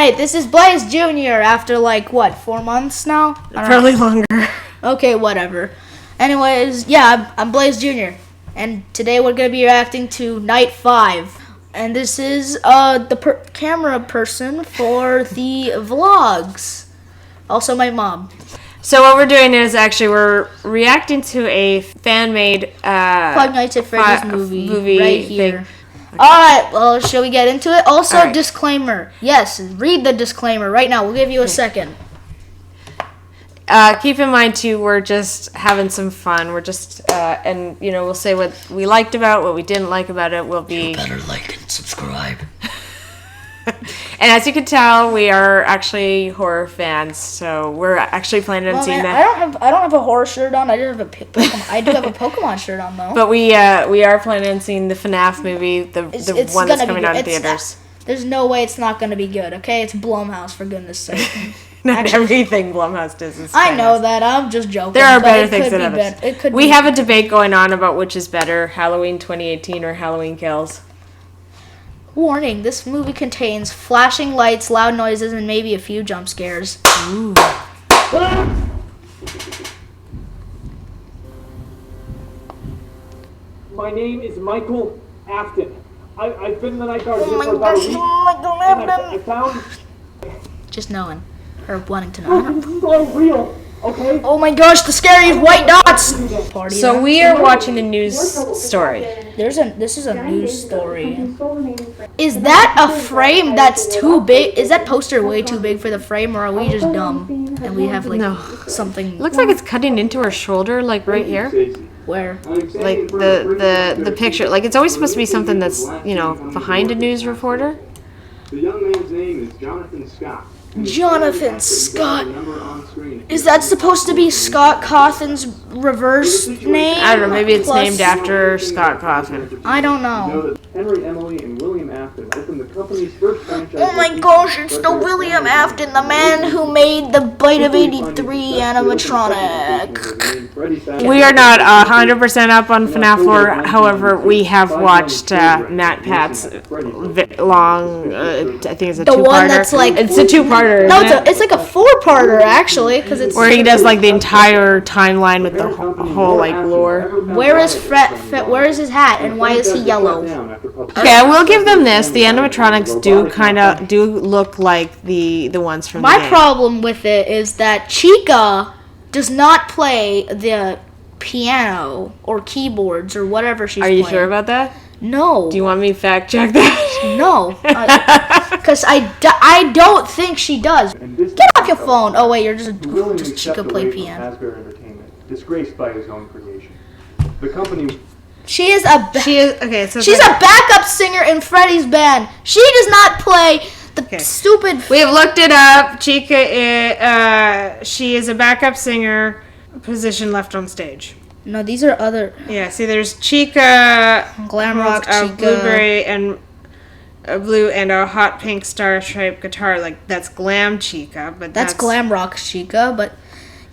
Alright, this is Blaze Jr. after like, what, 4 months now? Probably longer. Okay, whatever. Anyways, yeah, I'm Blaze Jr. And today we're going to be reacting to Night 5. And this is the camera person for the vlogs. Also my mom. So what we're doing is actually we're reacting to a fan-made Five Nights at Freddy's movie right here. Thing. Alright, well, shall we get into it? Also, right. Disclaimer. Yes, read the disclaimer right now. We'll give you a second. Keep in mind, too, we're just having some fun. We're just, and, you know, we'll say what we liked about it, what we didn't like about it. We'll be... You better like and subscribe. And as you can tell, we are actually horror fans, so we're actually planning on seeing that. I don't have a horror shirt on. I do have a Pokemon. I do have a Pokemon shirt on though. But we are planning on seeing the FNAF movie, the one that's coming out in theaters. There's no way it's not going to be good. Okay, it's Blumhouse, for goodness sake. Not everything Blumhouse does is I know that. I'm just joking. There are better things than others. It could. We have a debate going on about which is better, Halloween 2018 or Halloween Kills. Warning, this movie contains flashing lights, loud noises, and maybe a few jump scares. Ooh. My name is Michael Afton. I've been in the night guard Oh my for about a gosh, week. Michael And Afton! I found Just knowing. Or wanting to know. this is all real, okay? Oh my gosh, the scary white dots! Party So event. we are watching a news story. This is a news story. Is that a frame that's too big? Is that poster way too big for the frame, or are we just dumb and we have like something? Looks like it's cutting into her shoulder, like right here. Where? Like the picture. Like it's always supposed to be something that's, you know, behind a news reporter. The young man's name is Jonathan Scott. Jonathan Scott. Is that supposed to be Scott Cawthon's reverse name? I don't know. Maybe it's Plus- named after Scott Cawthon. I don't know. Henry, Emily, and William Afton opened the company's first franchise. Oh my gosh, it's the William Afton, the man who made the Bite of 83 animatronic. We are not 100% up on FNAF 4. However, we have watched Matt Pat's long. I think it's a two-parter. The one that's like it's a two-parter. No, isn't it? it's like a 4-parter actually, because it's Where he does like the entire timeline with the whole like lore. Where is where is his hat and why is he yellow? Okay, I will give them this. The animatronics do look like the ones from the My game. problem with it is that Chica does not play the piano or keyboards or whatever she's Are playing. you sure about that? No. Do you want me to fact check that? No. Because I don't think she does. Get off your phone. Oh wait, you're just Chica play piano. Disgraced by his own creation. The company. She's okay. So a backup singer in Freddy's band. She does not play the stupid. We have looked it up. Chica, she is a backup singer, position left on stage. No, these are other. Yeah, see, there's Chica, Glam rock Chica, blueberry and a blue and a hot pink star-shaped guitar. Like that's glam Chica, but that's glam rock Chica. But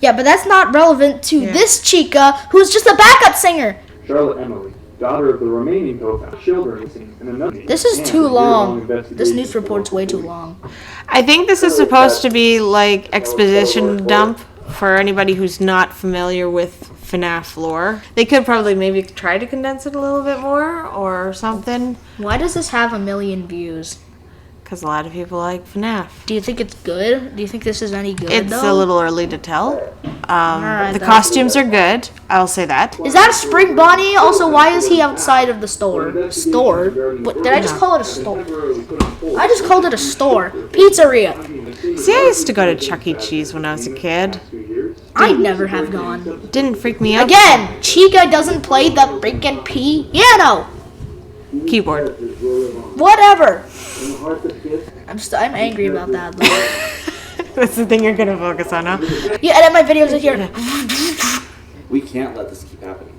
yeah, but that's not relevant to this Chica, who's just a backup singer. Charlotte Emily, daughter of the remaining co-founder, children, and another. This is too long. This news report's way too long. I think this is supposed to be like exposition dump for anybody who's not familiar with FNAF lore. They could probably maybe try to condense it a little bit more or something. Why does this have 1 million views? Because a lot of people like FNAF. Do you think it's good? Do you think this is any good? It's a little early to tell. Alright, the costumes are good. I'll say that. Is that a Spring Bonnie? Also, why is he outside of the store? Store? What, did I just call it a store? I just called it a store. Pizzeria. See, I used to go to Chuck E. Cheese when I was a kid. I never have gone. Didn't freak me out. Again, Chica doesn't play the freaking piano. Keyboard. Whatever. I'm angry about that though. That's the thing you're gonna focus on, huh? You edit my videos in here. We can't let this keep happening.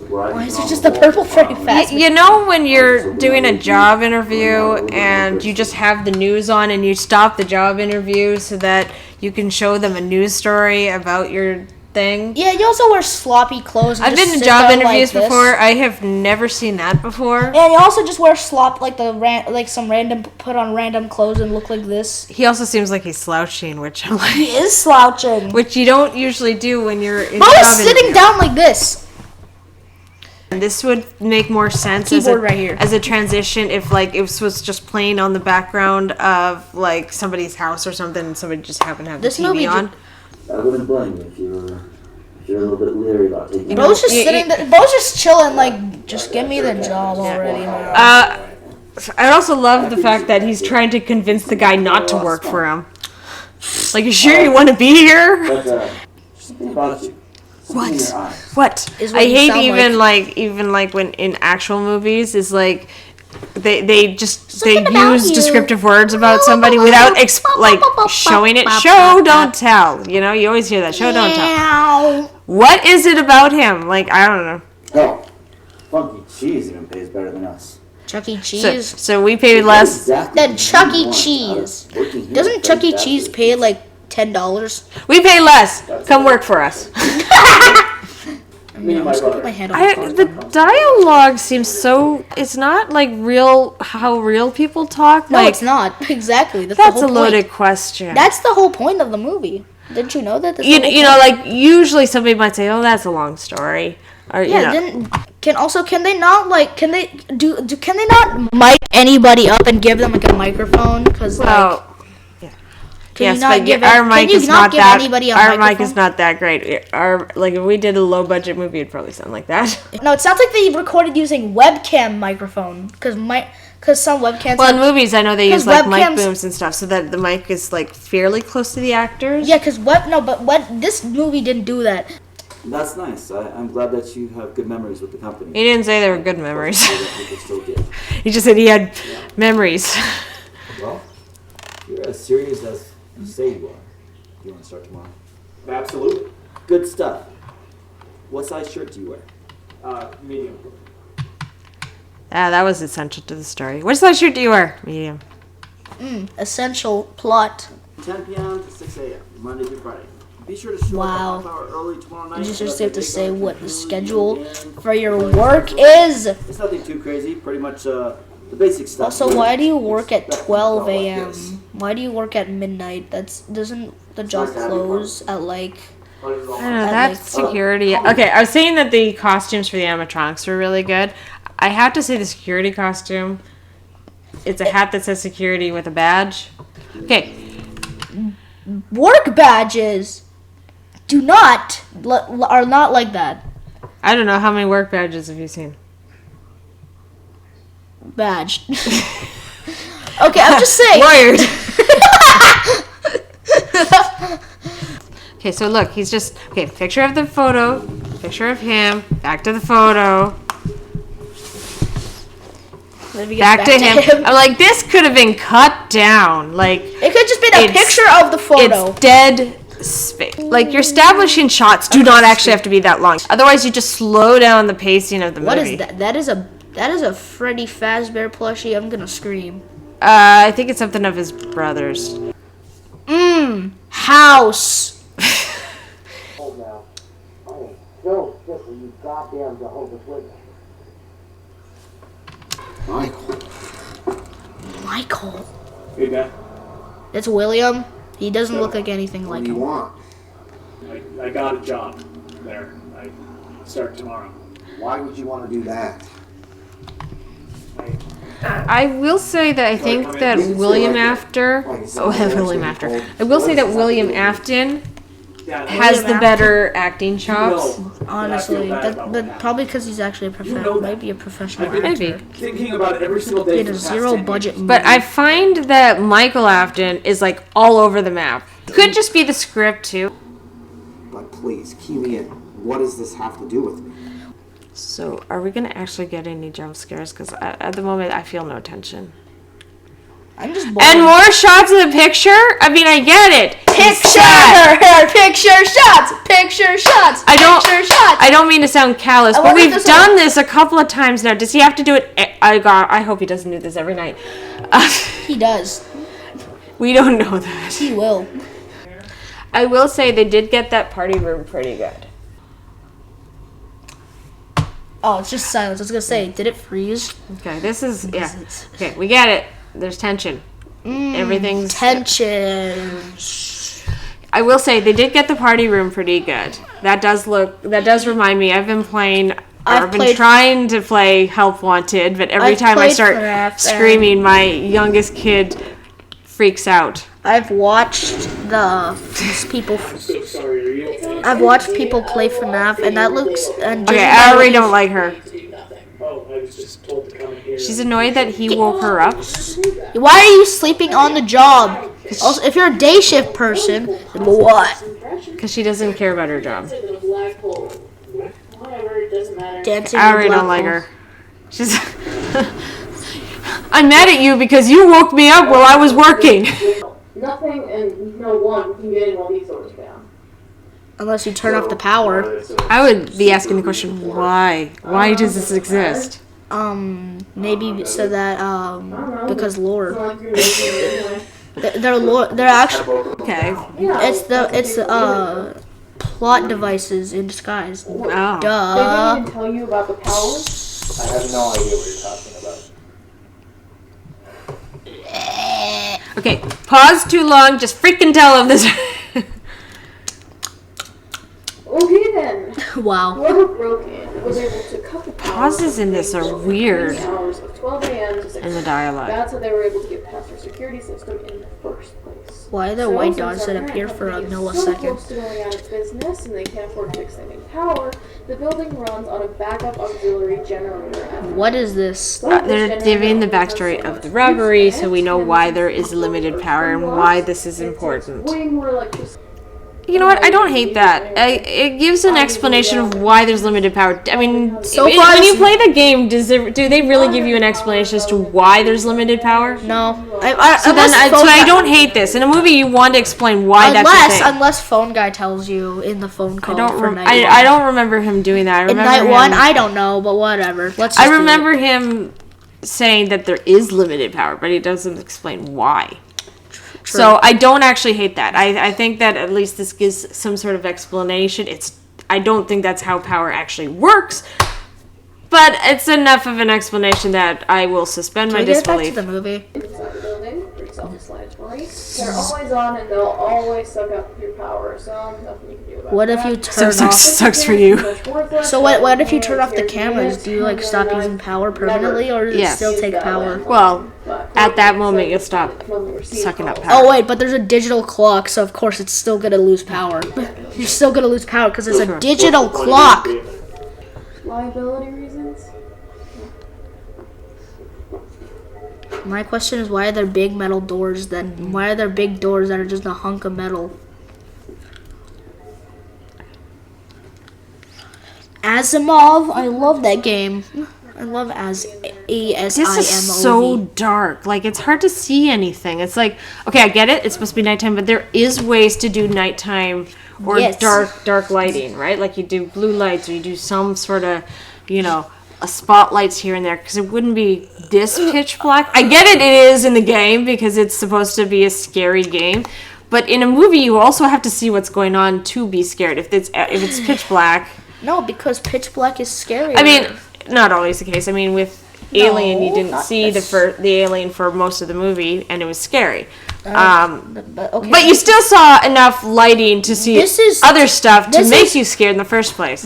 Why is it just the purple Freddy Fazbear? You know when you're doing a job interview and you just have the news on and you stop the job interview so that you can show them a news story about your thing. Yeah, you also wear sloppy clothes. And I've just been to sit job down interviews like this. before. I have never seen that before. And you also just wear some random put on random clothes and look like this. He also seems like he's slouching, which I'm like, He is slouching. which you don't usually do when you're in a Bro is job sitting interview. down like this. And this would make more sense Keyboard right here. as a transition if like it was just playing on the background of like somebody's house or something and somebody just happened to have This the movie TV on. I wouldn't blame you if you're a little bit leery about taking. Bro's just you- sitting there. Bro's just chilling. Like, just give me the job already, man. I also love the fact that he's trying to convince the guy not to work for him. Like, you sure you want to be here? But something about you. Something in your eyes. What? Is what I you hate sound even like when in actual movies is like they Something about use you. descriptive words about somebody without like showing it. Show, don't tell. You know, you always hear that. Show, don't tell. Meow. What is it about him? Like, I don't know. Hell, Funky Cheese even pays better than us. Chuck E. So, Cheese. so we paid less. Exactly Then what Chuck you E. want Cheese. out of working here Doesn't at Chuck E. Fast Cheese Food. pay like $10? We pay less. Come work for us. Me and my Just put my brother. hand on The dialogue seems so. It's not like real. How real people talk. No, like, it's not. Exactly. That's That's the a whole loaded point. question. That's the whole point of the movie. Didn't you know that? That's the you, whole you know, point. like usually somebody might say, "Oh, that's a long story," or Yeah. you know. Can they not mic anybody up and give them like a microphone? Because like, Well, can yes, you not but give our it, mic can you is not not give that. anybody a Our microphone? mic is not that great. Our like if we did a low budget movie, it'd probably sound like that. No, it sounds like they recorded using webcam microphone because some webcams. Well, in movies, I know they use 'Cause like mic webcams- booms and stuff, so that the mic is like fairly close to the actors. Yeah, because this movie didn't do that. That's nice. I'm glad that you have good memories with the company. He didn't say they were good memories. So that we can still get. He just said he had memories. Well, you're as serious as you say you are. You want to start tomorrow? Absolutely. Good stuff. What size shirt do you wear? Medium. That was essential to the story. What size shirt do you wear? Medium. Essential plot. 10 p.m. to 6 a.m. Monday through Friday. Be sure to show Wow. up a half hour early tomorrow night. You just so that have to they say can what the continue schedule again. for your work is. It's nothing too crazy. Pretty much the basic stuff. Also, why do you work at Expect 12 like a.m.? this. Why do you work at midnight? Doesn't the job close at like? I don't know, At, that like- security. Okay, I was saying that the costumes for the animatronics were really good. I have to say the security costume. It's a hat that says security with a badge. Okay, Work badges are not like that. I don't know how many work badges have you seen. Badge. Okay, I'm just saying. Wired. Okay, so look, he's just picture of the photo, picture of him, back to the photo, Let me get back to him. I'm like, this could have been cut down. Like, It could just been a It's- picture of the photo. it's dead space. Like, your establishing shots do not actually have to be that long. Otherwise, you just slow down the pacing of the What movie. is that? That is a Freddy Fazbear plushie. I'm gonna scream. I think it's something of his brother's. House. now. I am so sick of you goddamn Jehovah's Witnesses. Michael. Hey, man. That's William. He doesn't look like anything like him. want? I got a job there. I start tomorrow. Why would you want to do that? I will say that I think that William After. I will say that William Afton Yeah, has the Afton? better acting chops. Honestly, but probably because he's actually a professional. Might be a professional Maybe. actor. thinking about it every single day. He had a zero budget movie. But I find that Michael Afton is like all over the map. Could just be the script too. But please, key me in. What does this have to do with me? So, are we gonna actually get any jump scares? Because at the moment, I feel no tension. I'm just bored. And more shots of the picture? I mean, I get it. It's sad. Picture shots. Picture shots. I don't. Picture shots. I don't mean to sound callous, I but wonder if we've this done this a couple of times now. Does he have to do it? I hope he doesn't do this every night. He does. We don't know that. He will. I will say they did get that party room pretty good. Oh, it's just silence. I was gonna say, did it freeze? Okay, this is Okay, we get it. There's tension. Everything's Tension. I will say they did get the party room pretty good. That does remind me. I've been trying to play Help Wanted, but every time I start screaming, my youngest kid freaks out. I've watched people play FNAF, and that looks. Okay, I already don't like her. Oh, I was just told to come in here. She's annoyed that he woke her up. Why are you sleeping on the job? Also, if you're a day shift person, then what? Because she doesn't care about her job. Dancing. I already don't like her. She's. I'm mad at you because you woke me up while I was working. Nothing and no one can get in while these doors down. Unless you turn off the power. I would be asking the question, why? Why does this exist? Maybe so that because lore. They're lore. They're actually. Okay. It's plot devices in disguise. Oh. They Duh. didn't even tell you about the power? I have no idea what you're talking about. Okay, pause too long, just freaking tell him this. Okay then. Wow. Whoever broke in was able to cut the power. Pauses in this are weird Hours of 12 a.m. to 6 in the dialogue. That's how they were able to get past our security system in the first place. Why are there white dots that appear for a So millisecond? close to going out of business and they can't afford to extending power, the building runs on a backup auxiliary generator. What is this? They're giving the backstory of the robbery so we know why there is limited power and why this is important. Way more electricity. You know what? I don't hate that. It gives an explanation of why there's limited power. I mean, when you play the game, do they really give you an explanation as to why there's limited power? No. So I don't hate this. In a movie, you want to explain why that's a thing. Unless phone guy tells you in the phone call for night one. I don't remember him doing that. I In remember night one, I don't know, but whatever. I remember him saying that there is limited power, but he doesn't explain why. True. So I don't actually hate that. I think that at least this gives some sort of explanation. I don't think that's how power actually works, but it's enough of an explanation that I will suspend my disbelief. Can we get back to the movie? Inside the building, pretty self-explanatory. They're always on and they'll always suck up your power, so nothing you can do about What that. if you turn off? Sucks for you. So what if you turn off the cameras? Do you like stop using power permanently, or does it Yes. still take power? Well, at that moment you'll stop sucking up power. Oh wait, but there's a digital clock, so of course it's still gonna lose power. You're still gonna lose power because it's a digital clock. Liability reasons? My question is, why are there big metal doors then? Why are there big doors that are just a hunk of metal? Asimov, I love that game. I love This is so dark. Like, it's hard to see anything. It's like, okay, I get it. It's supposed to be nighttime, but there is ways to do nighttime or Yes. dark lighting, right? Like, you do blue lights or you do some sort of, a spotlights here and there, because it wouldn't be this pitch black. I get it is in the game because it's supposed to be a scary game. But in a movie, you also have to see what's going on to be scared. If it's pitch black. No, because pitch black is scary. I mean, not always the case. I mean, with Alien, you didn't see the alien for most of the movie, and it was scary. But you still saw enough lighting to see other stuff to make you scared in the first place.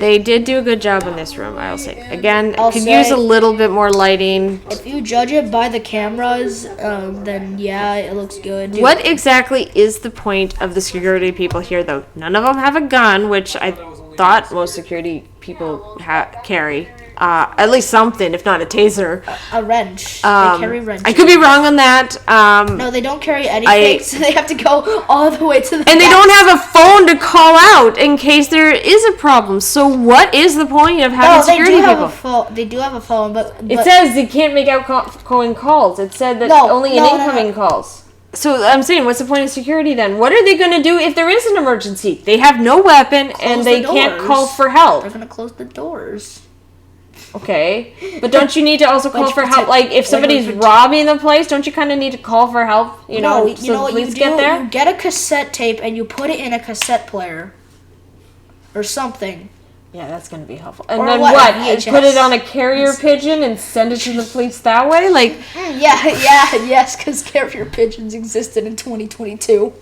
They did do a good job in this room, I'll say. Again, could use a little bit more lighting. If you judge it by the cameras, then yeah, it looks good. What exactly is the point of the security people here, though? None of them have a gun, which I thought most security people carry. At least something, if not a taser. A wrench. They carry wrenches. I could be wrong on that. No, they don't carry anything, so they have to go all the way to the And they don't have a phone to call out in case there is a problem. So what is the point of having security people? They do have a phone, but It says they can't make outgoing calls. It said that only incoming calls. So I'm saying, what's the point of security then? What are they going to do if there is an emergency? They have no weapon and they can't call for help. They're going to close the doors. Okay, but don't you need to also call Which for help? protect- Like, if somebody's protect- robbing the place, don't you kind of need to call for help? You know, you so know the what you police do? get there? You get a cassette tape and you put it in a cassette player. Or something. Yeah, that's gonna be helpful. And Or then what, what? VHS? Put it on a carrier pigeon and send it to the police that way? Like, Yes, because carrier pigeons existed in 2022.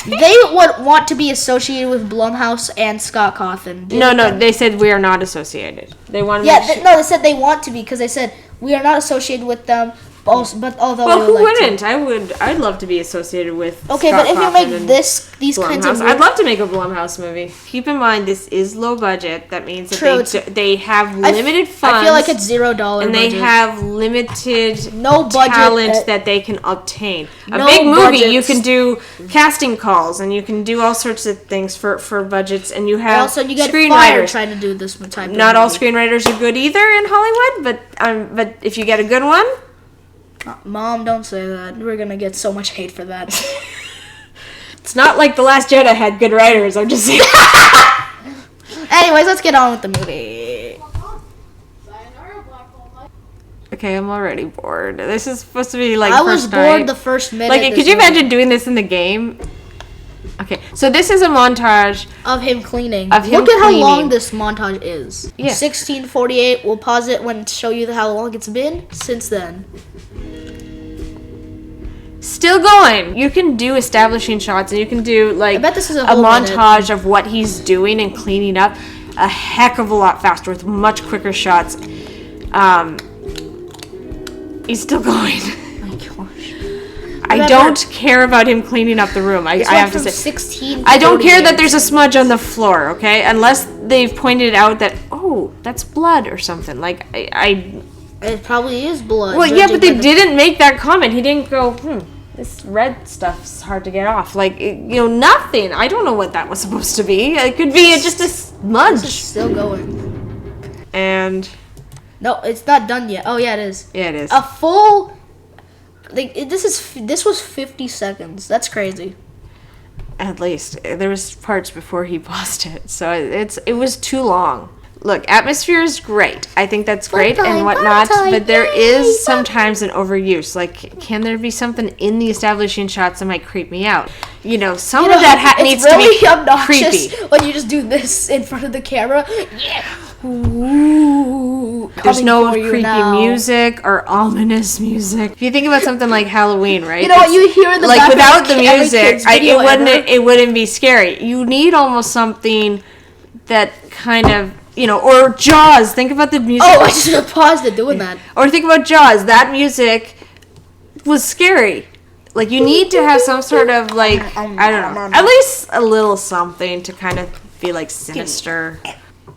They would want to be associated with Blumhouse and Scott Cawthon. no, they said we are not associated. They want to Yeah, make sure. no, they said they want to be because they said we are not associated with them. But although Well, we who would like wouldn't? I'd love to be associated with. To. Okay, Scott but if you Cawthon make and these kinds Blumhouse. of I'd love to make a Blumhouse movie. Keep in mind, this is low budget. That means that True, they have limited funds. I feel like it's $0 and they budget. have limited No budget, talent that they can obtain. A no big movie, you budgets. can do casting calls and you can do all sorts of things for budgets, and you have Also, you get fired screenwriters. trying to do this type of Not all movie. screenwriters are good either in Hollywood, but if you get a good one, Mom, don't say that. We're gonna get so much hate for that. it's not like The Last Jedi had good writers. I'm just saying. Anyways, let's get on with the movie. Okay, I'm already bored. This is supposed to be like I was first bored night. the first minute. Like, this could you movie. imagine doing this in the game? Okay, so this is a montage. Of him cleaning. Of him Look at how long cleaning. this montage is. Yeah. 16:48. We'll pause it when show you how long it's been since then. Still going. You can do establishing shots, and you can do like I bet this is a a whole montage of what he's doing and cleaning up a heck of a lot faster with much quicker shots. He's still going. My gosh. I don't care about him cleaning up the room. I have to say. 16. I don't care that there's a smudge on the floor, okay? Unless they've pointed out that, oh, that's blood or something. Like, It probably is blood. well, yeah, judging but they by the- didn't make that comment. He didn't go, this red stuff's hard to get off. Like, nothing. I don't know what that was supposed to be. It could be just a This is smudge. still going. And, No, it's not done yet. Oh yeah, it is. yeah, it is. A full. Like this was 50 seconds. That's crazy. At least. There was parts before he paused it. So it was too long. Look, atmosphere is great. I think that's great and whatnot, but there is sometimes an overuse. Like, can there be something in the establishing shots that might creep me out? Some of that needs it's really to be obnoxious creepy. when you just do this in front of the camera. Yeah. Ooh, There's coming no for you creepy now. music or ominous music. If you think about something like Halloween, right? You know what you hear in the like background without the of every music, kid's video ever? it wouldn't be scary. You need almost something that kind of or Jaws. Think about the music. Oh, I just paused it doing that. Or think about Jaws. That music was scary. Like, you need to have some sort of, like, I don't know, at least a little something to kind of be, like, sinister.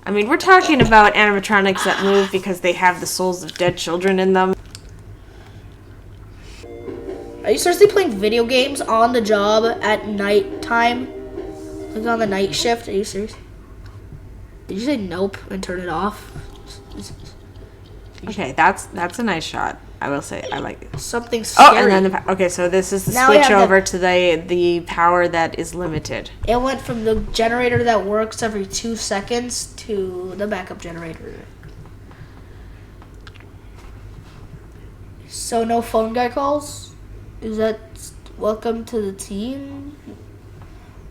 I mean, we're talking about animatronics that move because they have the souls of dead children in them. Are you seriously playing video games on the job at night time? Like on the night shift? Are you serious? Did you say nope and turn it off? Okay, that's a nice shot. I will say, I like it. Something scary. Oh, and then okay, so this is the Now we switch have over to the power that is limited. It went from the generator that works every 2 seconds to the backup generator. So no phone guy calls? Is that welcome to the team?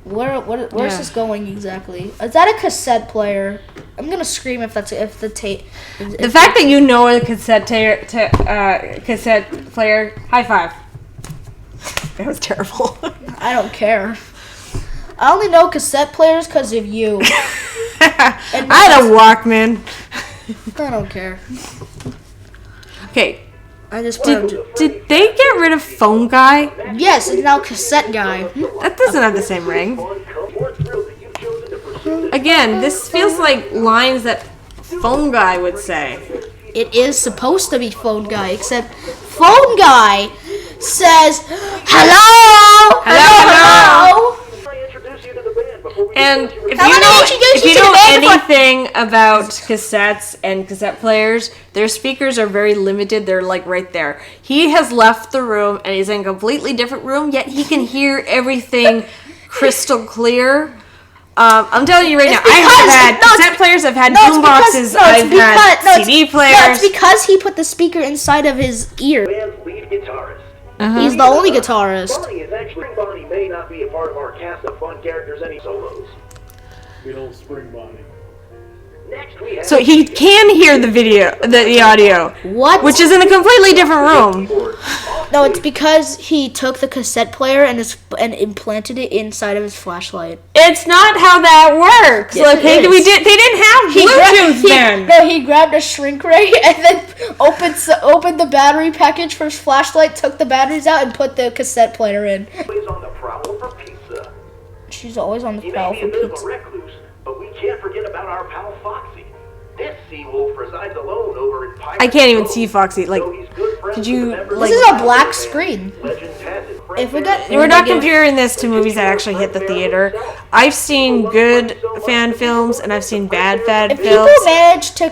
Where's Yeah. this going exactly? Is that a cassette player? I'm gonna scream if the tape. The fact that you know a cassette player, high five. That was terrible. I don't care. I only know cassette players because of you. I had a Walkman. I don't care. Okay, I just wanted to. did they get rid of Phone Guy? Yes, it's now cassette guy. That doesn't have the same ring. Again, this feels like lines that Phone Guy would say. It is supposed to be phone guy, except phone guy says hello, hello. And if How you about know, I introduce if you you to the know band before- anything about cassettes and cassette players, their speakers are very limited. They're like right there. He has left the room and is in a completely different room, yet he can hear everything crystal clear. I'm telling you right now, I because- have had no, it's- cassette players, I've had No, it's boom because- boxes, no, it's I've had because- no, it's- CD No, players. it's because he put the speaker inside of his ear. Band's lead guitarist. He's the only guitarist. Bonnie is actually Bonnie may not be a part of our cast of fun characters any solos. Good old Spring Bonnie. Next we have So he can hear the audio, What? which is in a completely different room. No, it's because he took the cassette player and implanted it inside of his flashlight. It's not how that works. Yes, Okay, it is. they didn't have Bluetooth then. No, he grabbed a shrink ray and then opened the battery package for his flashlight, took the batteries out, and put the cassette player in. always on the prowl for pizza. She's always on the He prowl may be for a bit of pizza. a recluse, but we can't forget about our pal Foxy. This sea wolf resides alone over in Pirate I can't even Cove, see Foxy. Like, though he's good friends could with you, the members like- This of is a the black band. screen. Legends has it If we got- we're not Negative. comparing this to movies that actually hit the theater. I've seen good fan films and I've seen bad If people films. manage to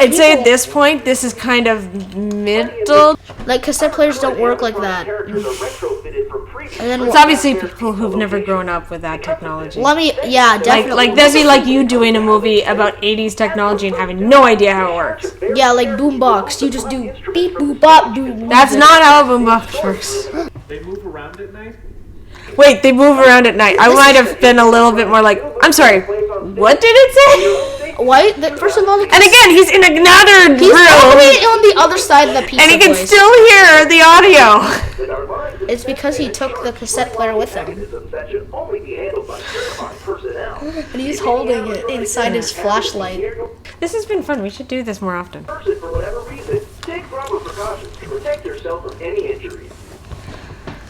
I'd say at this point, this is kind of middle. like cassette players don't work like that. Characters are retrofitted from previous And then It's obviously people who've never grown up with that technology. yeah, definitely. Like that'd be like you doing a movie about 80s technology and having no idea how it works. Yeah, like boombox. You just do beep boop bop boop. That's not how a boombox works. They move around at night? Wait, they move around at night. I might have been a little bit more like, I'm sorry, what did it say? Why? First of all, And again, he's in another he's probably room, on the other side of the pizza and he can place. still hear the audio. It's because he took the cassette player with him, that should only be handled by certified personnel. and he's holding it inside his flashlight. This has been fun. We should do this more often. Person, for whatever reason, take proper precautions to protect yourself from any injuries.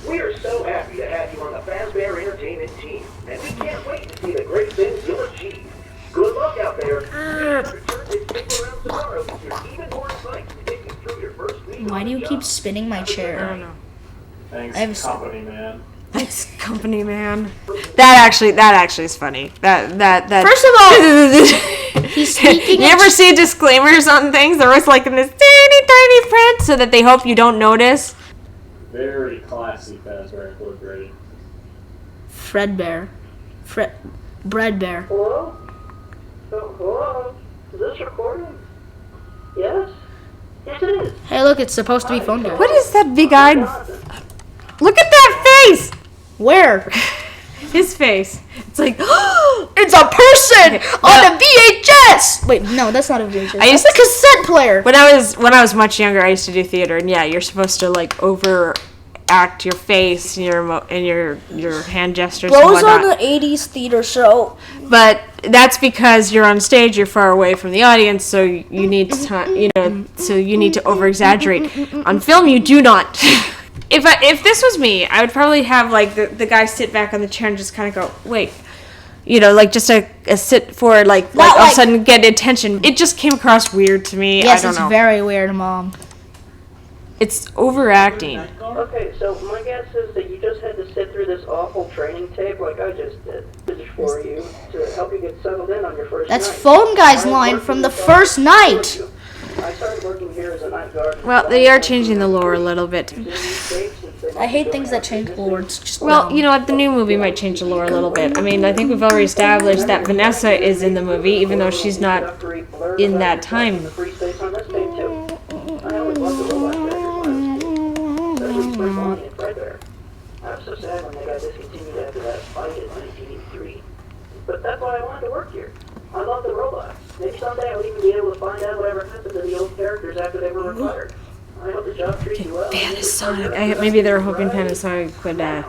We are so happy to have you on the Fazbear Entertainment team, and we can't wait to see the great things you'll achieve. Good luck out there. Return and stick around tomorrow with your even more insights to take you through your first week. Why do you keep spinning my I chair? don't know. Thanks, I have company man. That's company man. That actually is funny. That. First of all, he's speaking. You ever see disclaimers on things? They're always like in this tiny print so that they hope you don't notice. Very classy Fazbear Incorporated. Bread bear. Hello? Oh, hello? Is this recording? Yes? Yes, it is. Hey, look, it's supposed to be phone guy. What is that big-eyed? Look at that face. Where? His face. It's like It's a person on a VHS. Wait, no, that's not a VHS. I used That's a cassette player. when I was much younger, I used to do theater, and yeah, you're supposed to like overact your face and your hand gestures and Bro's on whatnot. the '80s theater show. But that's because you're on stage, you're far away from the audience, so you need to, so you need to over exaggerate. On film, you do not. If this was me, I would probably have like the guy sit back on the chair and just kind of go, wait, like just a sit forward, like all of a sudden get attention. It just came across weird to me. Yes, I don't it's know. very weird, Mom. It's overacting. Okay, so my guess is that you just had to sit through this awful training tape like I just did. This is for you to help you get settled in on your first That's night. phone guy's line from the first night. I started working here as a night guard. Well, they are changing the lore a little bit. I hate things that change lords. Just Well, you know what? The new movie might change the lore a little bit. I mean, I think we've already established that Vanessa is in the movie, even though she's not in that time. Free space on this tape too. I always loved the robot characters, especially Spring Bonnie and Fredbear. I was so sad when they got discontinued after that fight in 1983. But that's why I wanted to work here. I love the robots. Maybe someday I'll even be able to find out whatever happened to the old characters after they were retired. I hope the job treats you well. Panasonic. Maybe they were hoping Panasonic would.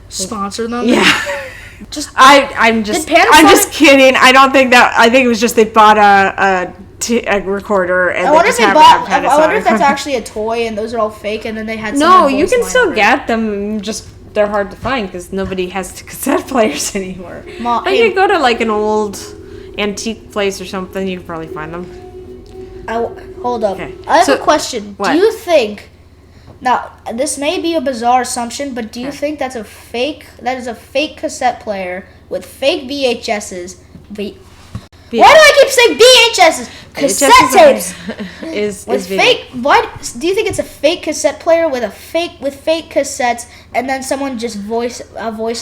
sponsor them. Yeah. I'm just Did Panasonic- I'm just kidding. I don't think that. I think it was just they bought a recorder and I they wonder just if they happened bought. to have I wonder if Panasonic. that's actually a toy and those are all fake, and then they had. No, someone you voice can line still it. get them. Just they're hard to find because nobody has cassette players anymore. Ma- But hey- you could go to like an old antique place or something. You could probably find them. Hold up. Okay. I have So- a question. what? Do you think? Now, this may be a bizarre assumption, but do you Okay. think that's a fake? That is a fake cassette player with fake VHSs. Why do I keep saying VHSs? Cassette tapes. Is With video. fake, why do you think it's a fake cassette player with fake cassettes, and then someone just voice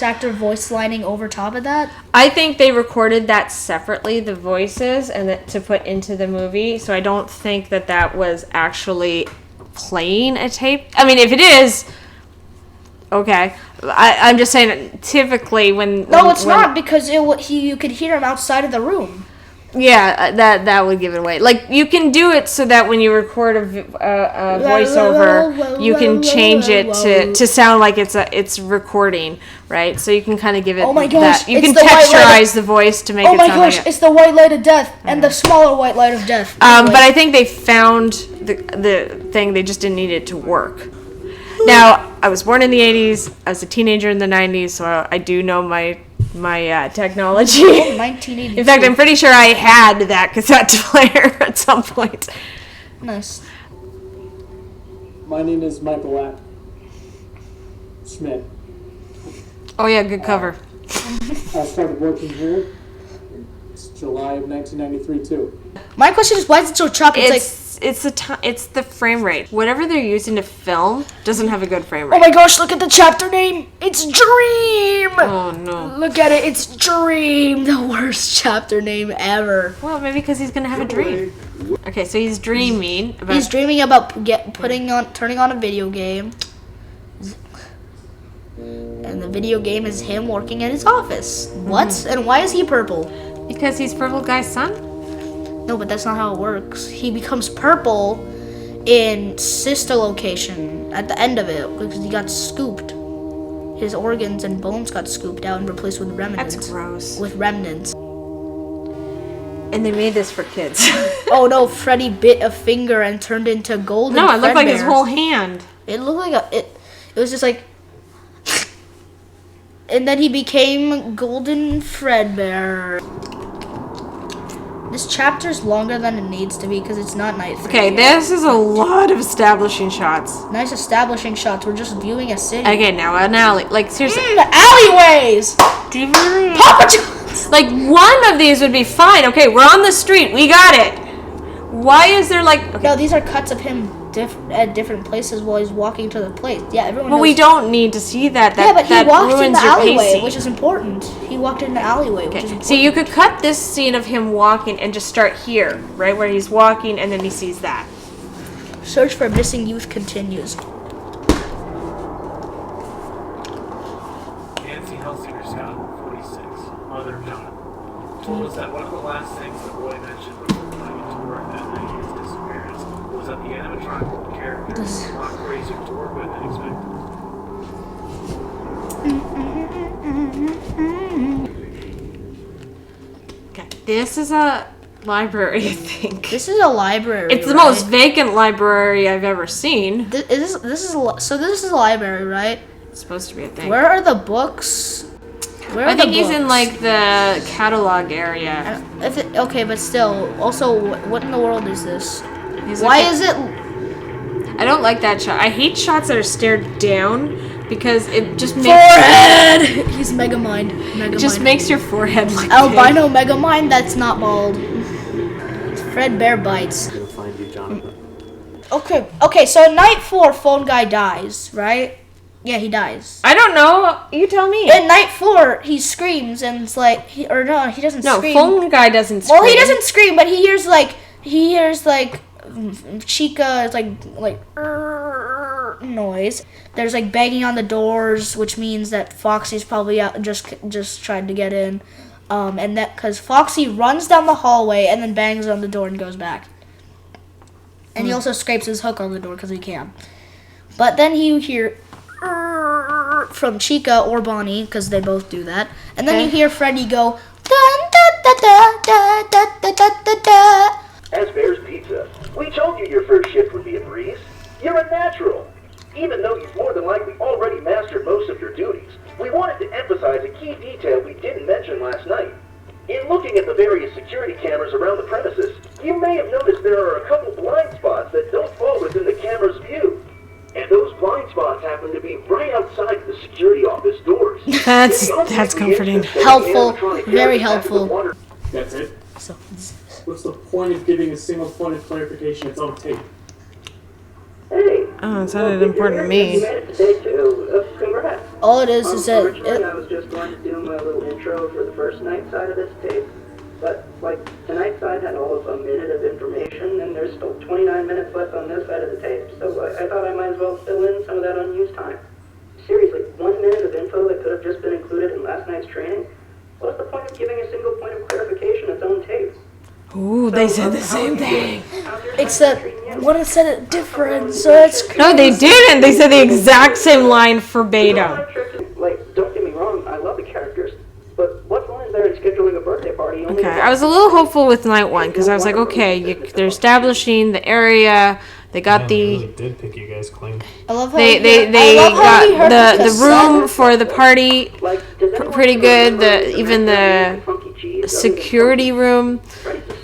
actor voice lining over top of that? I think they recorded that separately, the voices, and that to put into the movie. So I don't think that was actually playing a tape. I mean, if it is, okay. I'm just saying. Typically, when It's not, because you could hear him outside of the room. Yeah, that would give it away. Like, you can do it so that when you record a voiceover, you can change it to sound like it's recording, right? So you can kind of give it that. You can texturize the voice to make it sound like it. It's the white light of death and the smaller white light of death. But I think they found the thing. They just didn't need it to work. Now, I was born in the 80s. I was a teenager in the 90s, so I do know my technology. 1982. In fact, I'm pretty sure I had that cassette player at some point. Nice. My name is Michael Schmidt. Oh yeah, good cover. I started working here in July of 1993 too. My question is, why is it so choppy? It's the frame rate. Whatever they're using to film doesn't have a good frame Oh rate. my gosh, look at the chapter name. It's Dream. Oh no. Look at it. It's Dream. The worst chapter name ever. Well, maybe because he's gonna have a dream. Okay, so he's dreaming about. He's dreaming about turning on a video game. And the video game is him working at his office. What? And why is he purple? Because he's Purple Guy's son? No, but that's not how it works. He becomes purple in sister location at the end of it because he got scooped. His organs and bones got scooped out and replaced with remnants. That's gross. With remnants. And they made this for kids. Oh no, Freddy bit a finger and turned into golden. No, it looked like his Fredbear. whole hand. It looked like it was just like. And then he became Golden Fredbear. This chapter's longer than it needs to be because it's not night 3. Okay, this is a lot of establishing shots. Nice establishing shots. We're just viewing a city. Okay, now an alley. Like, seriously. The alleyways! Do you really? Papa John's! Like, one of these would be fine. Okay, we're on the street. We got it. Why is there like... Okay. No, these are cuts of him at different places while he's walking to the place. Yeah, everyone Well, knows. we don't need to see that. Yeah, but he that walked in ruins the your alleyway, pacing. which is important. He walked in the alleyway, which is important. So you could cut this scene of him walking and just start here, right, where he's walking, and then he sees that. Search for missing youth continues. Nancy Helsinger Scott, 46, mother of Jonathan, told us that one of the last things the boy mentioned before going into work that night of his disappearance was that the animatronic character was a lot crazier to work with than expected. Okay, this is a library, I think. This is a library. It's the most vacant library I've ever seen. This is a library, right? It's supposed to be a thing. Where are the books? Where are I think the he's books? in like the catalog area. Okay, but still. Also, what in the world is this? He's Why looking- is it? I don't like that shot. I hate shots that are stared down because it just makes Forehead! He's Megamind. it just makes your forehead look albino Megamind that's not bald. Fred Bear bites. I'm gonna find you, Jonathan. Okay, so in night 4, phone guy dies, right? Yeah, he dies. I don't know. You tell me. In night 4, he screams and it's like, he doesn't No, scream. phone guy doesn't scream. Well, he doesn't scream, but he hears like Chica is like noise. There's like banging on the doors, which means that Foxy's probably out just tried to get in. And that because Foxy runs down the hallway and then bangs on the door and goes back. And he also scrapes his hook on the door because he can. But then you hear from Chica or Bonnie because they both do that, and then you hear Freddy go dun da da da da da da da da da. As Bear's Pizza, we told you your first shift would be a breeze. You're a natural. Even though you've more than likely already mastered most of your duties, we wanted to emphasize a key detail we didn't mention last night. In looking at the various security cameras around the premises, you may have noticed there are a couple blind spots that don't fall within the camera's view. And those blind spots happen to be right outside the security office doors. That's comforting. Helpful, very helpful. That's it. So What's the point of giving a single point of clarification its own tape? Hey. Oh, it sounded important to me. You made it to day 2. Congrats. All it is that Originally, I was just going to do my little intro for the first night side of this tape. But, like, tonight's side had all of a minute of information, and there's still 29 minutes left on this side of the tape. So I thought I might as well fill in some of that unused time. Seriously, 1 minute of info that could have just been included in last night's training? What's the point of giving a single point of clarification its own tape? Ooh, they said the same thing. except one has said it different, so it's crazy. No, they didn't. They said the exact same line verbatim. Like, don't get me wrong, I love the characters, but what fun is there in scheduling a birthday party? Okay, I was a little hopeful with night 1 because I was like, okay, they're establishing the area. They got They really did pick you guys clean. I love how they I love how we heard got the cassette. room for the party pretty good. Even the security room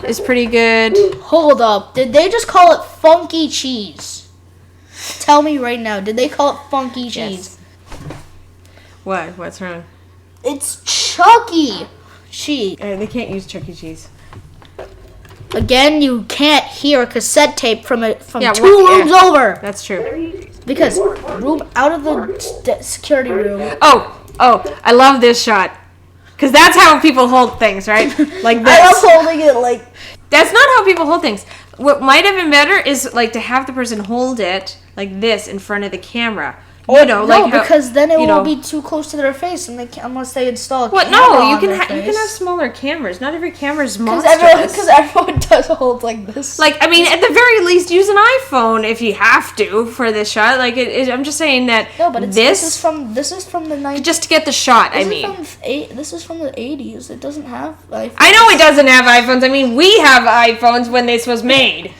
is pretty good. Hold up, did they just call it funky cheese? Tell me right now, did they call it funky cheese? What? What's wrong? It's Chucky cheese. They can't use Chuck E. Cheese. Again, you can't hear a cassette tape from Yeah, two well, rooms over That's true. because room out of the security room. Oh, I love this shot. Because that's how people hold things, right? Like this. I love holding it like. That's not how people hold things. What might have been better is like to have the person hold it like this in front of the camera. You know, no, like how, because then it you will know, be too close to their face, and they can't, unless they install a What? camera No, on you can their you can face. have smaller cameras. Not every camera is Because monstrous. everyone does hold like this. Like, I mean, at the very least, use an iPhone if you have to for this shot. Like, I'm just saying that no, but this is from the 90s. just to get the shot. I mean, This is from the 80s. It doesn't have. I know it doesn't have iPhones. I mean, we have iPhones when this was made.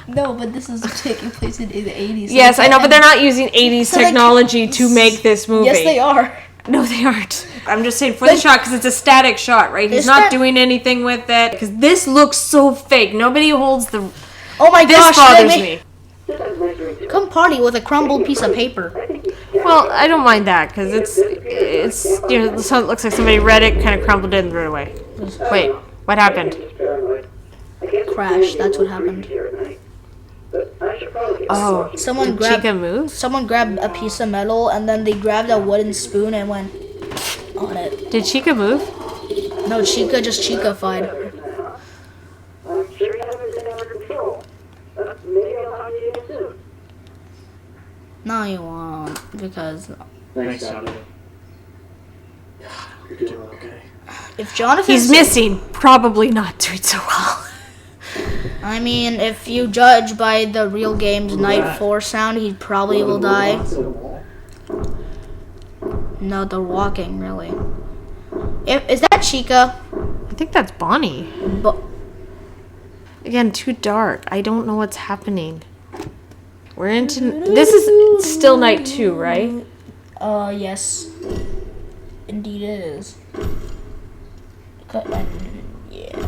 No, but this is taking place in the 80s. Yes, I know, but they're not using 80s So they technology can- to make this movie. Yes, they are. No, they aren't. I'm just saying for the shot because it's a static shot, right? He's Is not that- doing anything with it because this looks so fake. Nobody holds the. Oh my This gosh! bothers they me. Come party with a crumbled piece of paper. Well, I don't mind that because it's you know, so it looks like somebody read it, kind of crumpled it, and threw it away. Wait, what happened? Crash. That's what happened. Oh, Someone did grabbed. Chica move? Someone grabbed a piece of metal and then they grabbed a wooden spoon and went on it. Did Chica move? No, Chica just Chica-fied. I'm sure you have everything under control. Maybe I'll talk to you again soon. No, you won't, because Thanks, Jonathan. You're doing okay. if Jonathan, He's missing. Probably not doing so well. I mean, if you judge by the real game's Night 4 sound, he probably will die. No, they're walking, really. Is that Chica? I think that's Bonnie. But Again, too dark. I don't know what's happening. We're into. This is still night 2, right? Yes. Indeed it is. Yeah.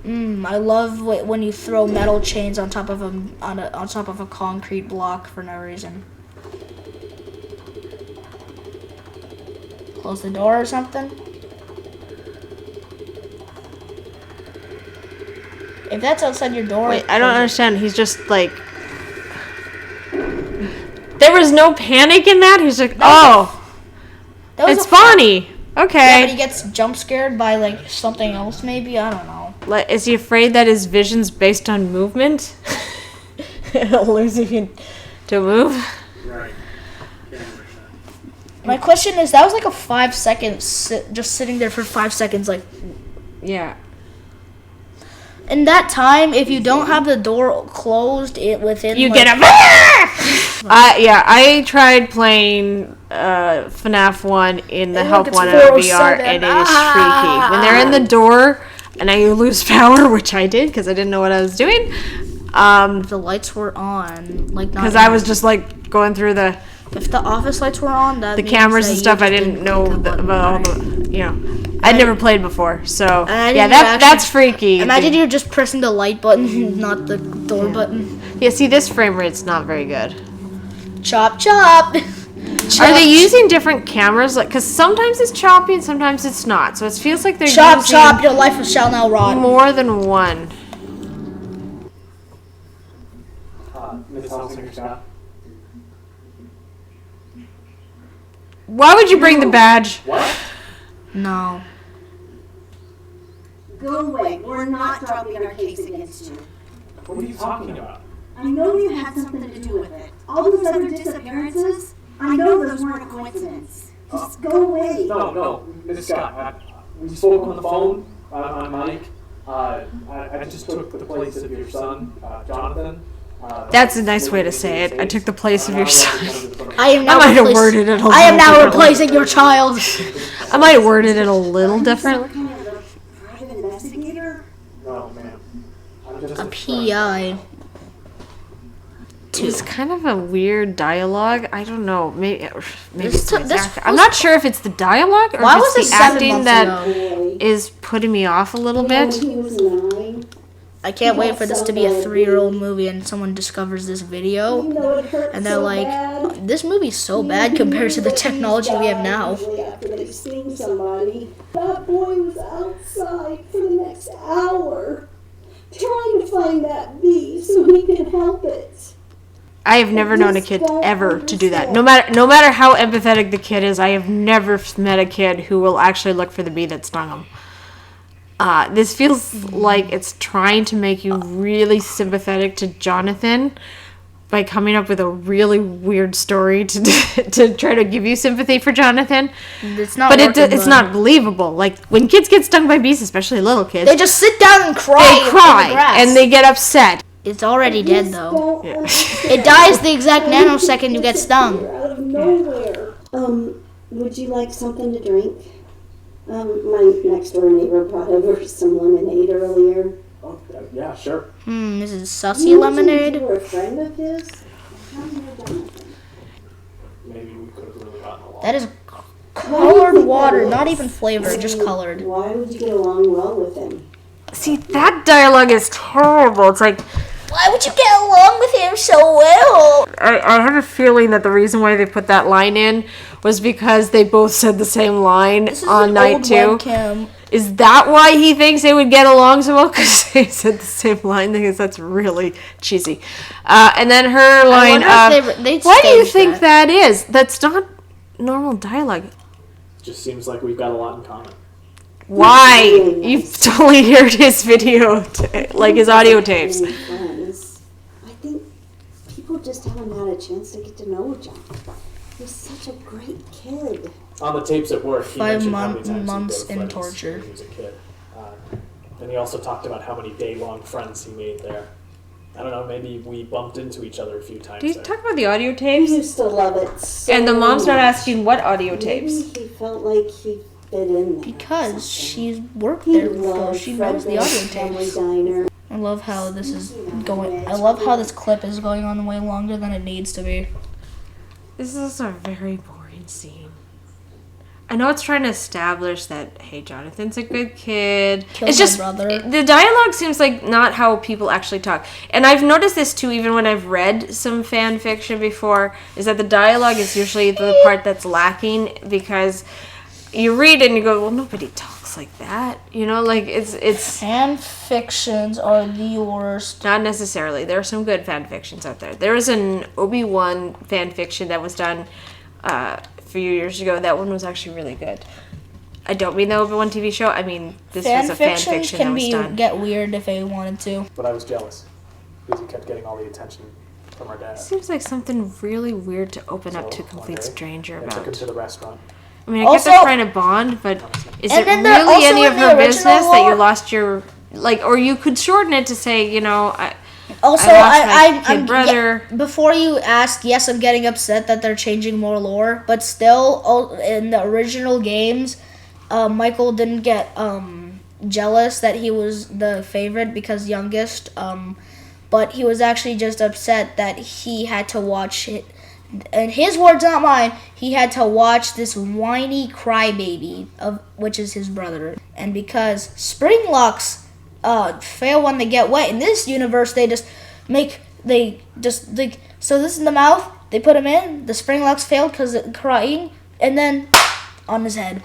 I love when you throw metal chains on top of on top of a concrete block for no reason. Close the door or something. If that's outside your door, Wait, I don't understand. He's just like. There was no panic in that? He's like, oh, That was it's a- Bonnie. Yeah, but Okay. he gets jump scared by like something else. Maybe I don't know. Like, is he afraid that his vision's based on movement? He'll lose if you to move. Right. My question is, that was like a 5 seconds, just sitting there for 5 seconds, like. Yeah. In that time, if you don't have the door closed, within You like, get a. I tried playing FNAF 1 in the And Help look, it's 1 VR, 407. and it is freaky. When they're in the door and I lose power, which I did because I didn't know what I was doing, the lights were on, like not. because I was just like going through the If the office lights were on, that the means cameras that and you stuff. I just didn't know click a button, about all right? the, you know, I'd never played before, so I yeah, didn't that's freaky. Imagine you're just pressing the light button, not the door button. Yeah, see, this frame rate's not very good. Chop chop. Are they using different cameras? Like, because sometimes it's choppy and sometimes it's not. So it feels like they're Chop, using chop, your life shall now rot. more than one. Miss Helsinger, Scott. Why would you bring the badge? What? No. Go away. We're not dropping our case against you. What are you talking about? I know you had something to do with it. All those other disappearances, I know those weren't a coincidence. Just go away. No, Miss Scott. We spoke on the phone on mic. I just took the place of your son, Jonathan. That's a nice way to say it. I took the place of your son. I am now I might have replace- worded it a I am little now differently. replacing your child. I might have worded it a little differently. Some kind of a private investigator? No, ma'am. I'm just A PI. It's kind of a weird dialogue. I don't know. Maybe This it's took- the this acting. I'm was- not sure if it's the dialogue or Why if was it's it the 7 acting months that ago? is putting me off a little bit. He was 9. I can't wait for this to be a 3-year-old movie and someone discovers this video and they're like, this movie's so bad compared to the technology we have now. After they've seen somebody, that boy was outside for the next hour, trying to find that bee so he can help it. I have never known a kid ever to do that. No matter how empathetic the kid is, I have never met a kid who will actually look for the bee that stung him. This feels like it's trying to make you really sympathetic to Jonathan by coming up with a really weird story to try to give you sympathy for Jonathan. It's not But working, it's not believable. Like, when kids get stung by bees, especially little kids, They just sit down and cry. they in the cry grass. and they get upset. It's already dead though. Yeah. It dies the exact nanosecond you get stung. Out of nowhere. Would you like something to drink? My next door neighbor brought over some lemonade earlier. Oh, yeah, sure. This is sussy lemonade. You were a friend of his? How do you know Jonathan? Maybe we could have really gotten along. That is colored water, not even flavored, just colored. Why would you get along well with him? See, that dialogue is terrible. It's like, Why would you get along with him so well? I have a feeling that the reason why they put that line in was because they both said the same line This is on an night old 2. webcam. Is that why he thinks they would get along so well? Because they said the same line. Because that's really cheesy. And then her line wonder if of, they why do you staged think that. that is? That's not normal dialogue. Just seems like we've got a lot in common. Why? You've totally heard his video, like his audio tapes. Any friends. I think people just haven't had a chance to get to know John. He's such a great kid. On the tapes at work, he 5 mentioned how many times he'd months go to in Freddy's torture. when he was a kid. And he also talked about how many day-long friends he made there. I don't know, maybe we bumped into each other a few times Do you there. talk about the audio He tapes? used to love it so And the mom's not much. asking what audio tapes. Maybe he felt like he fit in there. Because she's worked He there before. loved She knows the audio Fred's Family tapes. Diner. I love how this is going. I love how this clip is going on way longer than it needs to be. This is a very boring scene. I know it's trying to establish that, hey, Jonathan's a good kid. Kill It's my just, brother. the dialogue seems like not how people actually talk. And I've noticed this too, even when I've read some fan fiction before, is that the dialogue is usually the part that's lacking, because you read it and you go, well, nobody talks like that. You know, like, it's Fan fictions are the worst. not necessarily. There are some good fan fictions out there. There was an Obi-Wan fan fiction that was done a few years ago. That one was actually really good. I don't mean the Obi-Wan TV show. I mean, this Fan was a fan fictions fiction that can was done. get weird if they wanted to. But I was jealous because he kept getting all the attention from our dad. Seems like something really weird to open up to a So, complete one day, stranger I took him about. to the restaurant. I mean, I guess they're Also- trying to bond, but is And it then there- really also any in of the her original business that you lore- lost your, like, or you could shorten it to say, you know, Also, I lost my I'm kid brother. before you ask, yes, I'm getting upset that they're changing more lore, but still, in the original games, Michael didn't get jealous that he was the favorite because youngest, but he was actually just upset that he had to watch it. And his words, not mine. He had to watch this whiny crybaby, which is his brother, and because spring locks fail when they get wet. In this universe, so this is the mouth. They put him in. The spring locks failed because of crying, and then on his head.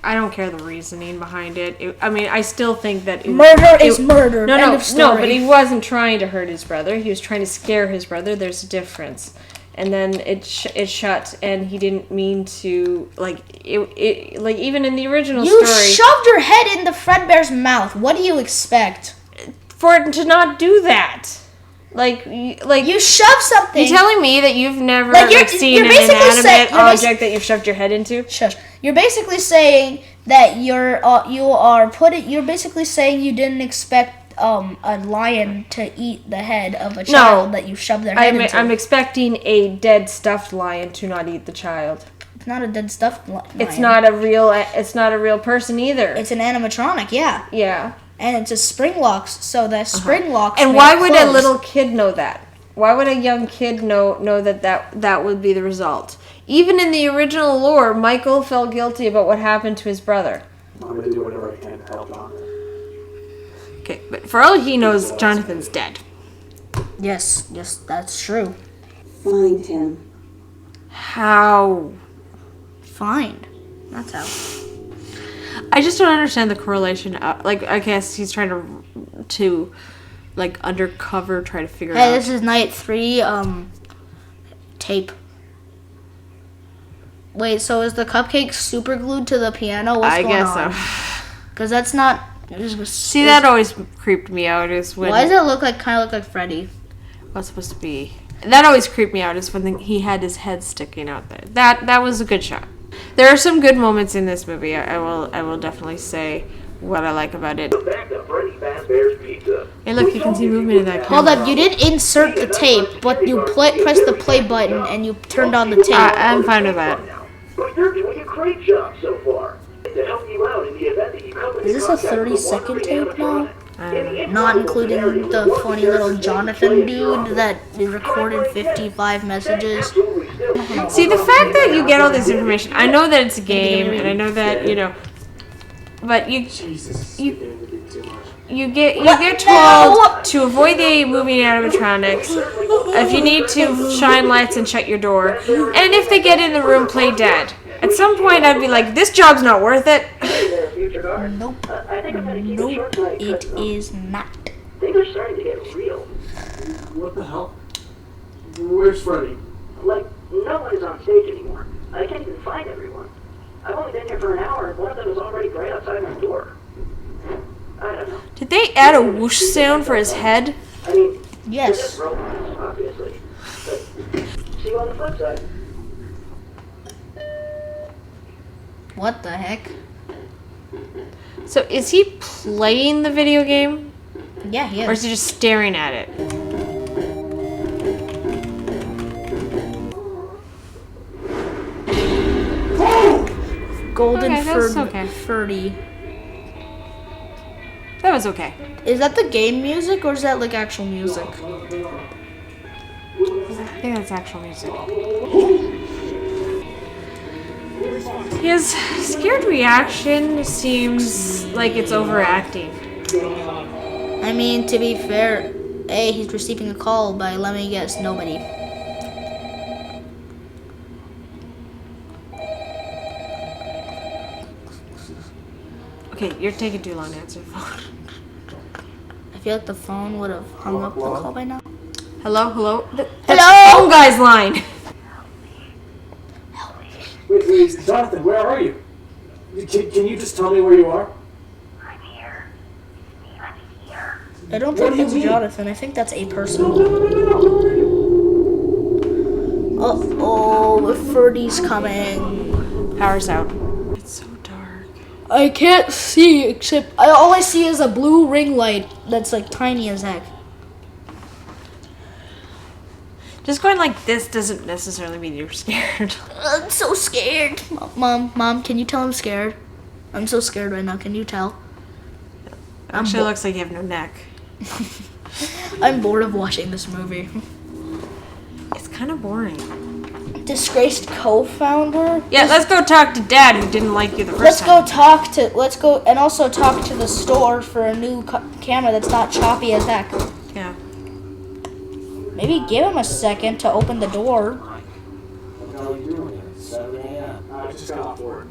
I don't care the reasoning behind it. I mean, I still think that Murder is murder. No, End no, of story. no. But he wasn't trying to hurt his brother. He was trying to scare his brother. There's a difference. And then it shut, and he didn't mean to like it. Like even in the original You story, shoved your head in the Fredbear's mouth. What do you expect? for it to not do that. Like You shoved something. you telling me that you've never Like, you're seen an basically inanimate you're object that you've shoved your head into? Shush. You're basically saying that you're basically saying you didn't expect a lion to eat the head of a child that you shoved their head into. I'm expecting a dead stuffed lion to not eat the child. It's not a dead stuffed lion. It's not a real person either. It's an animatronic, yeah. Yeah. And it's a spring locks, so the spring locks. And make why it would close. a little kid know that? Why would a young kid know that would be the result? Even in the original lore, Michael felt guilty about what happened to his brother. I'm gonna do whatever I can to help Jonathan. Okay, but for all he knows, Jonathan's dead. Yes, that's true. Find him. How? Find. That's how. I just don't understand the correlation. Like, I guess he's trying to like undercover try to figure Hey, out. this is night 3. Tape. Wait, so is the cupcake super glued to the piano? What's I going guess on? so. Because that's not. See, that always creeped me out. Is when Why does it kind of look like Freddy? what's supposed to be. That always creeped me out. Is when he had his head sticking out there. That was a good shot. There are some good moments in this movie. I will definitely say what I like about it. Back to Freddy Fazbear's Pizza. Hey, look, you can see movement in that camera. Hold up, you did insert the tape, but you press the play button and you turned on the tape. I'm fine with that. But you're doing a great job so far. To help you out in the event that you come into Is this a contact with 30-second tape now? animatronic. Not including the funny little Jonathan dude that recorded 55 messages. See, the fact that you get all this information, I know that it's a game, and I know that, but you get told to avoid the moving animatronics. If you need to, shine lights and shut your door. And if they get in the room, play dead. At some point, I'd be like, this job's not worth it. Nope. Nope, it is not. Things are starting to get real. What the hell? Where's Freddy? Like, no one is on stage anymore. I can't even find everyone. I've only been here for an hour, and one of them is already right outside my door. I don't know. Did they add a whoosh sound for his head? I mean, Yes. just robots, obviously. But see you on the flip side. What the heck? So is he playing the video game? Yeah, he Or is is. he just staring at it? Golden Okay, that's okay. Furdy. That was okay. Is that the game music or is that like actual music? I think that's actual music. His scared reaction seems like it's overacting. I mean, to be fair, A, he's receiving a call by, let me guess, nobody. Okay, you're taking too long to answer the phone. I feel like the phone would have hung up the call by now. Hello? That's Hello? phone guy's line. Wait, Jonathan, where are you? Can you just tell me where you are? I'm here. I don't What think do you that's mean? Jonathan. I think that's a person. No. Uh-oh, Freddy's coming. Power's out. It's so dark. I can't see, except all I see is a blue ring light that's like tiny as heck. Just going like this doesn't necessarily mean you're scared. I'm so scared. Mom, can you tell I'm scared? I'm so scared right now. Can you tell? Actually, it looks like you have no neck. I'm bored of watching this movie. It's kind of boring. Disgraced co-founder. Yeah, let's go talk to Dad, who didn't like you the 1st Let's time. go and also talk to the store for a new camera that's not choppy as heck. Yeah. Maybe give him a second to open the door. What the hell are you doing here? It's 7 a.m. I just got off work.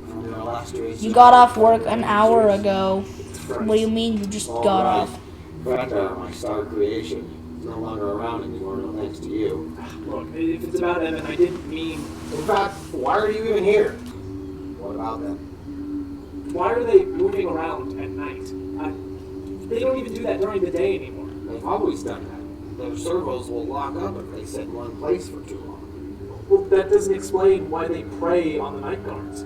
From your last race. You got off work an hour ago. What do you mean you just All got right. off? Fracta, my star creation, is no longer around anymore, no thanks to you. Look, if it's about Evan, I didn't mean. In fact, why are you even here? What about them? Why are they moving around at night? They don't even do that during the day anymore. They've always done that. Their servos will lock up if they sit in one place for too long. Well, that doesn't explain why they prey on the night guards.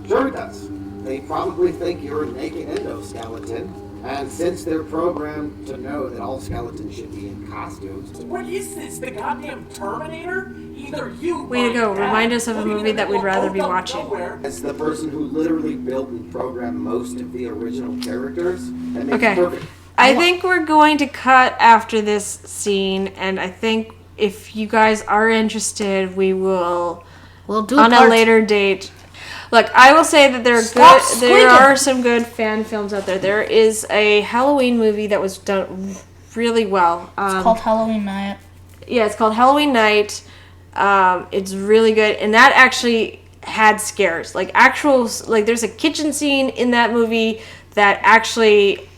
Sure it does. They probably think you're a naked endoskeleton, and since they're programmed to know that all skeletons should be in costumes. What is this? The goddamn Terminator? Either you. Way to go. Remind us of a movie that we'd rather be watching. As the person who literally built and programmed most of the original characters, that makes Okay. perfect. I think we're going to cut after this scene, and I think if you guys are interested, we will, We'll do on a part- later date. Look, I will say that there are Stop good. There squeaking. are some good fan films out there. There is a Halloween movie that was done really well. It's called Halloween Night. Yeah, it's called Halloween Night. It's really good, and that actually had scares. Like there's a kitchen scene in that movie that actually,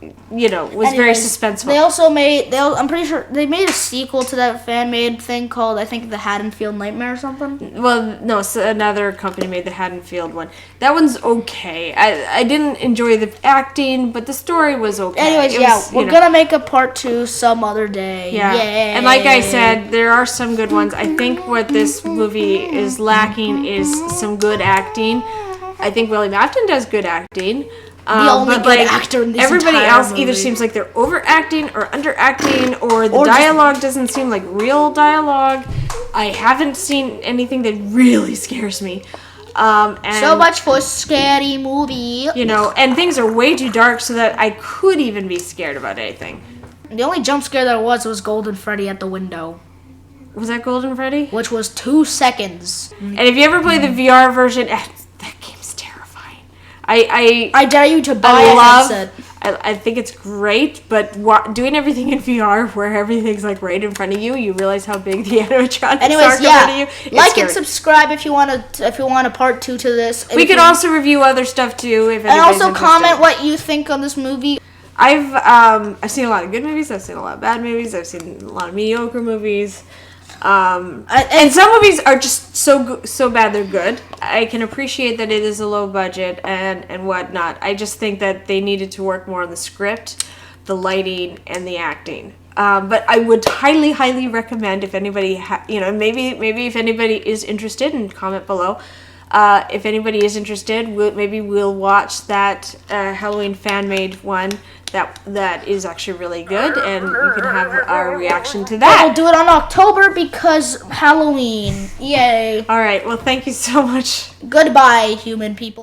was very Anyways, suspenseful. They also made. I'm pretty sure they made a sequel to that fan-made thing called, I think, The Haddonfield Nightmare or something. Well, no, another company made the Haddonfield one. That one's okay. I didn't enjoy the acting, but the story was okay. Anyways, It yeah, was, we're gonna make a part 2 some other day. Yeah. Yay. And like I said, there are some good ones. I think what this movie is lacking is some good acting. I think William Afton does good acting. only but good actor in this everybody entire else either movie. seems like they're overacting or underacting, or the Or just- dialogue doesn't seem like real dialogue. I haven't seen anything that really scares me. And So much for scary movie. and things are way too dark so that I could even be scared about anything. The only jump scare there was Golden Freddy at the window, Was that Golden Freddy? which was 2 seconds. And if you ever play the VR version, that game's terrifying. I dare you to buy I a love. headset. I think it's great, but doing everything in VR where everything's like right in front of you, you realize how big the animatronics are Anyways, in front of yeah, you. It's like scary. and subscribe if you want a part 2 to this. We could also review other stuff too if and anybody's also interested. comment what you think on this movie. I've seen a lot of good movies. I've seen a lot of bad movies. I've seen a lot of mediocre movies. And some movies are just so bad they're good. I can appreciate that it is a low budget and whatnot. I just think that they needed to work more on the script, the lighting, and the acting. But I would highly recommend if anybody, maybe if anybody is interested, and comment below. If anybody is interested, we'll watch that Halloween fan-made one that is actually really good, and you can have our reaction to that. We'll do it on October because Halloween. Yay. All right. Well, thank you so much. Goodbye, human people.